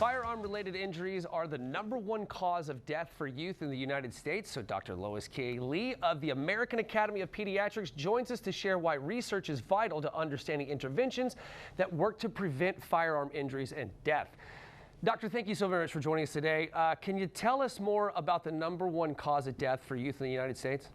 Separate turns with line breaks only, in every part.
Firearm-related injuries are the #1 cause of death for youth in the United States. So Dr. Lois K. Lee of the American Academy of Pediatrics joins us to share why research is vital to understanding interventions that work to prevent firearm injuries and death. Doctor, thank you so very much for joining us today. Can you tell us more about the #1 cause of death for youth in the United States?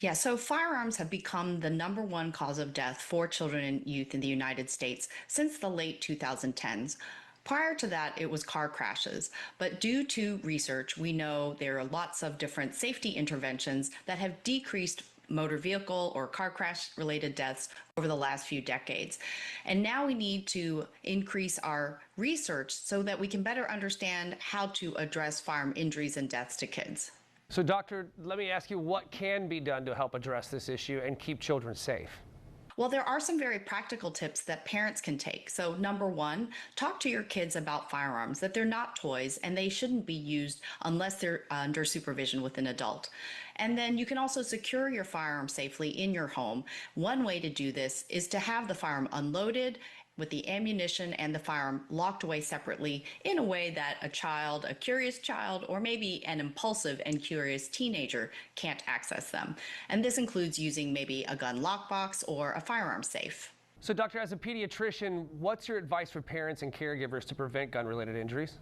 Yeah, so firearms have become the #1 cause of death for children and youth in the United States since the late 2010s. Prior to that, it was car crashes. But due to research, we know there are lots of different safety interventions that have decreased motor vehicle or car crash related deaths over the last few decades. And now we need to increase our research so that we can better understand how to address firearm injuries and deaths to kids.
So, Doctor, let me ask you, what can be done to help address this issue and keep children safe?
Well, there are some very practical tips that parents can take. So, #1, talk to your kids about firearms, that they're not toys and they shouldn't be used unless they're under supervision with an adult. And then you can also secure your firearm safely in your home. One way to do this is to have the firearm unloaded with the ammunition and the firearm locked away separately in a way that a child, a curious child, or maybe an impulsive and curious teenager can't access them. And this includes using maybe a gun lockbox or a firearm safe.
So, Doctor, as a pediatrician, what's your advice for parents and caregivers to prevent gun-related injuries?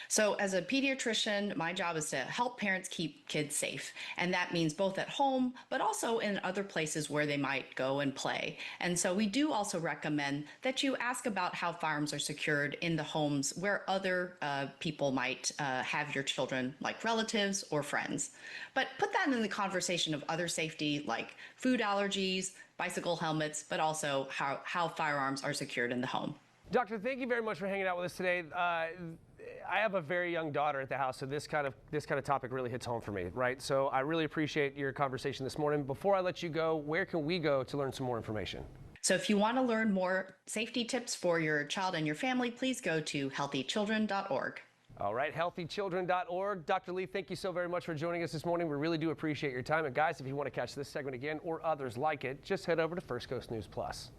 So, as a pediatrician, my job is to help parents keep kids safe. And that means both at home, but also in other places where they might go and play. And so, we do also recommend that you ask about how firearms are secured in the homes where other people might have your children, like relatives or friends. But put that in the conversation of other safety, like food allergies, bicycle helmets, but also how firearms are secured in the home.
Doctor, thank you very much for hanging out with us today. I have a very young daughter at the house, so this kind of topic really hits home for me, right? So I really appreciate your conversation this morning. Before I let you go, where can we go to learn some more information?
So if you want to learn more safety tips for your child and your family, please go to healthychildren.org.
All right, healthychildren.org. Dr. Lee, thank you so very much for joining us this morning. We really do appreciate your time. And guys, if you want to catch this segment again or others like it, just head over to First Coast News Plus.